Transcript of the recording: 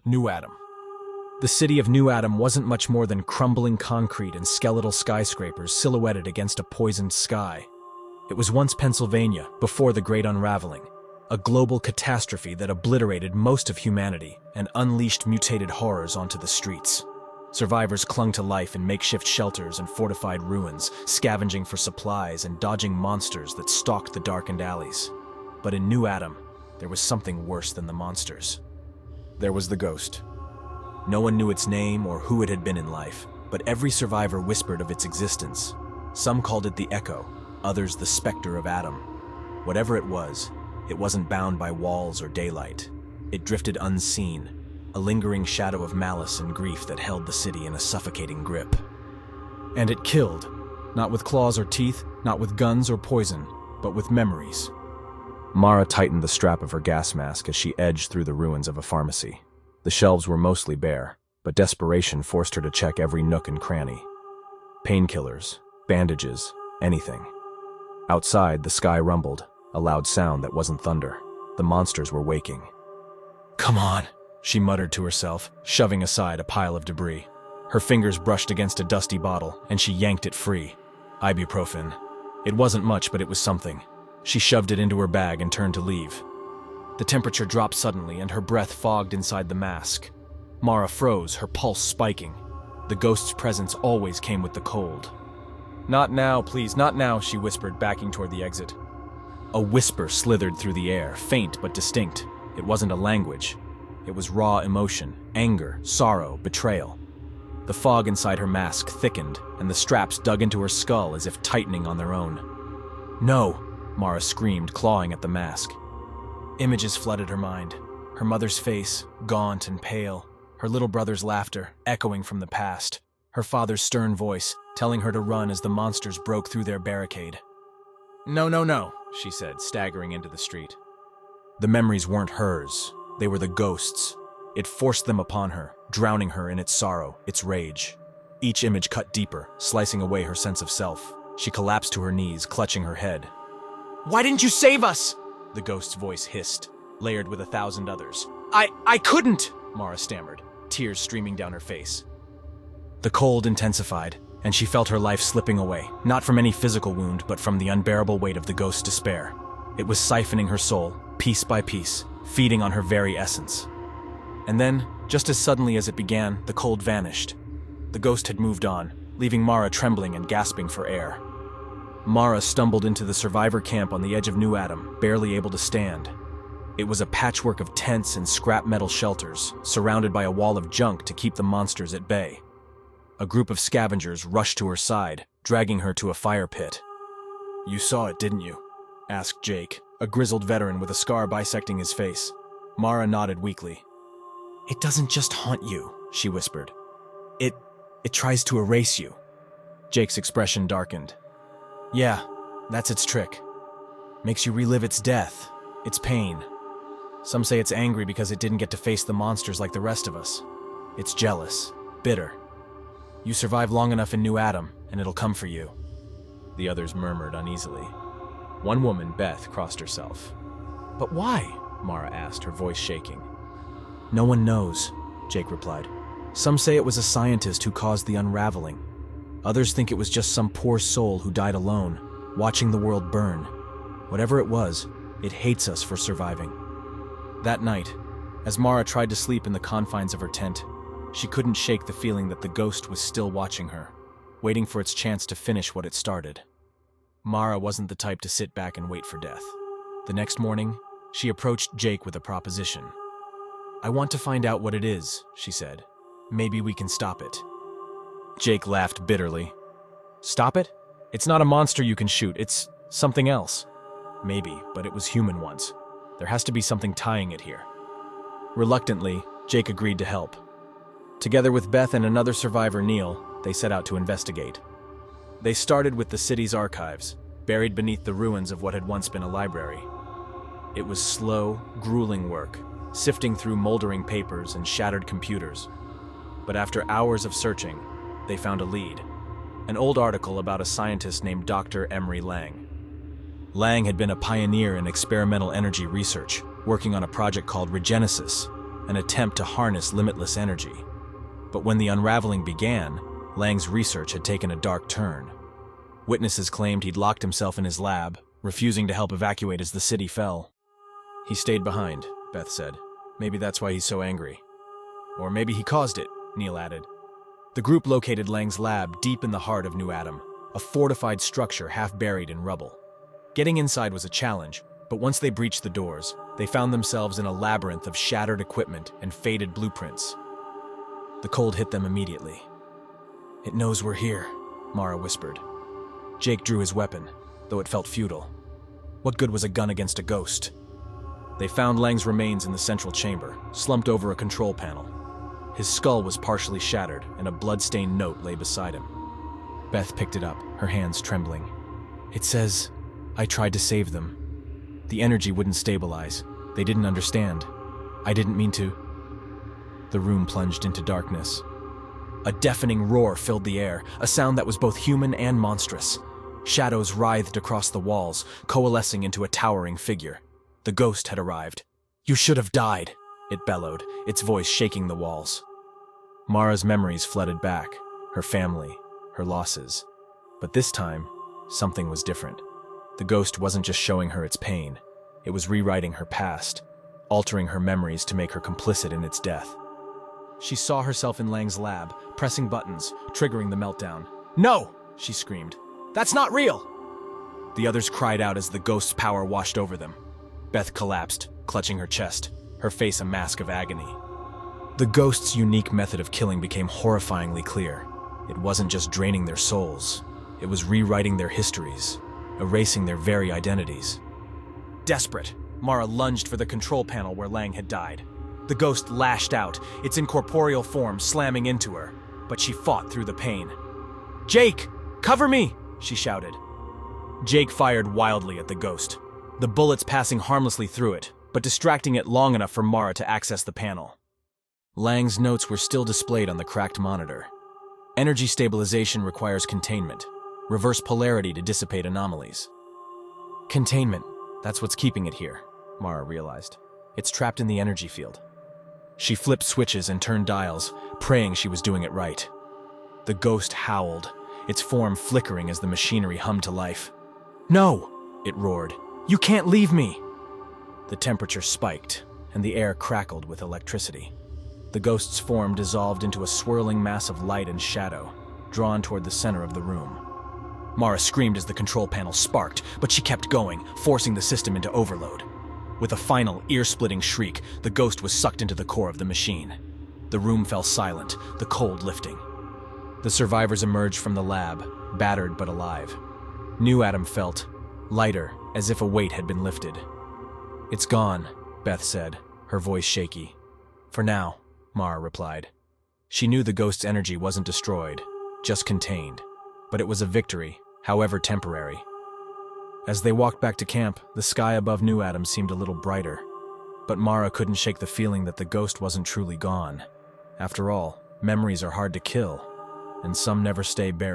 New Adam. The city of New Adam wasn't much more than crumbling concrete and skeletal skyscrapers silhouetted against a poisoned sky. It was once Pennsylvania, before the Great Unraveling, a global catastrophe that obliterated most of humanity and unleashed mutated horrors onto the streets. Survivors clung to life in makeshift shelters and fortified ruins, scavenging for supplies and dodging monsters that stalked the darkened alleys. But in New Adam, there was something worse than the monsters. There was the ghost. No one knew its name or who it had been in life, but every survivor whispered of its existence. Some called it the Echo, others the Spectre of Adam. Whatever it wasn't bound by walls or daylight. It drifted unseen, a lingering shadow of malice and grief that held the city in a suffocating grip. And it killed, not with claws or teeth, not with guns or poison, but with memories. Mara tightened the strap of her gas mask as she edged through the ruins of a pharmacy. The shelves were mostly bare, but desperation forced her to check every nook and cranny. Painkillers, bandages, anything. Outside, the sky rumbled, a loud sound that wasn't thunder. The monsters were waking. "Come on," she muttered to herself, shoving aside a pile of debris. Her fingers brushed against a dusty bottle, and she yanked it free. Ibuprofen. It wasn't much, but it was something. She shoved it into her bag and turned to leave. The temperature dropped suddenly, and her breath fogged inside the mask. Mara froze, her pulse spiking. The ghost's presence always came with the cold. "Not now, please, not now," she whispered, backing toward the exit. A whisper slithered through the air, faint but distinct. It wasn't a language. It was raw emotion, anger, sorrow, betrayal. The fog inside her mask thickened, and the straps dug into her skull as if tightening on their own. "No!" Mara screamed, clawing at the mask. Images flooded her mind. Her mother's face, gaunt and pale. Her little brother's laughter, echoing from the past. Her father's stern voice, telling her to run as the monsters broke through their barricade. "No, no, no," she said, staggering into the street. The memories weren't hers. They were the ghost's. It forced them upon her, drowning her in its sorrow, its rage. Each image cut deeper, slicing away her sense of self. She collapsed to her knees, clutching her head. "Why didn't you save us?" the ghost's voice hissed, layered with 1,000 others. I couldn't," Mara stammered, tears streaming down her face. The cold intensified, and she felt her life slipping away, not from any physical wound, but from the unbearable weight of the ghost's despair. It was siphoning her soul, piece by piece, feeding on her very essence. And then, just as suddenly as it began, the cold vanished. The ghost had moved on, leaving Mara trembling and gasping for air. Mara stumbled into the survivor camp on the edge of New Adam, barely able to stand. It was a patchwork of tents and scrap metal shelters, surrounded by a wall of junk to keep the monsters at bay. A group of scavengers rushed to her side, dragging her to a fire pit. "You saw it, didn't you?" asked Jake, a grizzled veteran with a scar bisecting his face. Mara nodded weakly. "It doesn't just haunt you," she whispered. It tries to erase you." Jake's expression darkened. "Yeah, that's its trick. Makes you relive its death, its pain. Some say it's angry because it didn't get to face the monsters like the rest of us. It's jealous, bitter. You survive long enough in New Adam, and it'll come for you." The others murmured uneasily. One woman, Beth, crossed herself. "But why?" Mara asked, her voice shaking. "No one knows," Jake replied. "Some say it was a scientist who caused the unraveling. Others think it was just some poor soul who died alone, watching the world burn. Whatever it was, it hates us for surviving." That night, as Mara tried to sleep in the confines of her tent, she couldn't shake the feeling that the ghost was still watching her, waiting for its chance to finish what it started. Mara wasn't the type to sit back and wait for death. The next morning, she approached Jake with a proposition. "I want to find out what it is," she said. "Maybe we can stop it." Jake laughed bitterly. "Stop it? It's not a monster you can shoot, it's something else." "Maybe, but it was human once. There has to be something tying it here." Reluctantly, Jake agreed to help. Together with Beth and another survivor, Neil, they set out to investigate. They started with the city's archives, buried beneath the ruins of what had once been a library. It was slow, grueling work, sifting through moldering papers and shattered computers. But after hours of searching, they found a lead. An old article about a scientist named Dr. Emery Lang. Lang had been a pioneer in experimental energy research, working on a project called Regenesis, an attempt to harness limitless energy. But when the unraveling began, Lang's research had taken a dark turn. Witnesses claimed he'd locked himself in his lab, refusing to help evacuate as the city fell. He stayed behind, Beth said. Maybe that's why he's so angry. Or maybe he caused it, Neil added. The group located Lang's lab deep in the heart of New Adam, a fortified structure half buried in rubble. Getting inside was a challenge, but once they breached the doors, they found themselves in a labyrinth of shattered equipment and faded blueprints. The cold hit them immediately. "It knows we're here," Mara whispered. Jake drew his weapon, though it felt futile. What good was a gun against a ghost? They found Lang's remains in the central chamber, slumped over a control panel. His skull was partially shattered, and a blood-stained note lay beside him. Beth picked it up, her hands trembling. It says, "I tried to save them. The energy wouldn't stabilize. They didn't understand. I didn't mean to." The room plunged into darkness. A deafening roar filled the air, a sound that was both human and monstrous. Shadows writhed across the walls, coalescing into a towering figure. The ghost had arrived. "You should have died," it bellowed, its voice shaking the walls. Mara's memories flooded back, her family, her losses. But this time, something was different. The ghost wasn't just showing her its pain. It was rewriting her past, altering her memories to make her complicit in its death. She saw herself in Lang's lab, pressing buttons, triggering the meltdown. "No!" she screamed. "That's not real!" The others cried out as the ghost's power washed over them. Beth collapsed, clutching her chest, her face a mask of agony. The ghost's unique method of killing became horrifyingly clear. It wasn't just draining their souls. It was rewriting their histories, erasing their very identities. Desperate, Mara lunged for the control panel where Lang had died. The ghost lashed out, its incorporeal form slamming into her, but she fought through the pain. "Jake, cover me!" she shouted. Jake fired wildly at the ghost, the bullets passing harmlessly through it, but distracting it long enough for Mara to access the panel. Lang's notes were still displayed on the cracked monitor. Energy stabilization requires containment, reverse polarity to dissipate anomalies. Containment, that's what's keeping it here, Mara realized. It's trapped in the energy field. She flipped switches and turned dials, praying she was doing it right. The ghost howled, its form flickering as the machinery hummed to life. "No!" it roared. "You can't leave me!" The temperature spiked, and the air crackled with electricity. The ghost's form dissolved into a swirling mass of light and shadow, drawn toward the center of the room. Mara screamed as the control panel sparked, but she kept going, forcing the system into overload. With a final, ear-splitting shriek, the ghost was sucked into the core of the machine. The room fell silent, the cold lifting. The survivors emerged from the lab, battered but alive. New Adam felt lighter, as if a weight had been lifted. "It's gone," Beth said, her voice shaky. "For now," Mara replied. She knew the ghost's energy wasn't destroyed, just contained. But it was a victory, however temporary. As they walked back to camp, the sky above New Adam seemed a little brighter. But Mara couldn't shake the feeling that the ghost wasn't truly gone. After all, memories are hard to kill, and some never stay buried.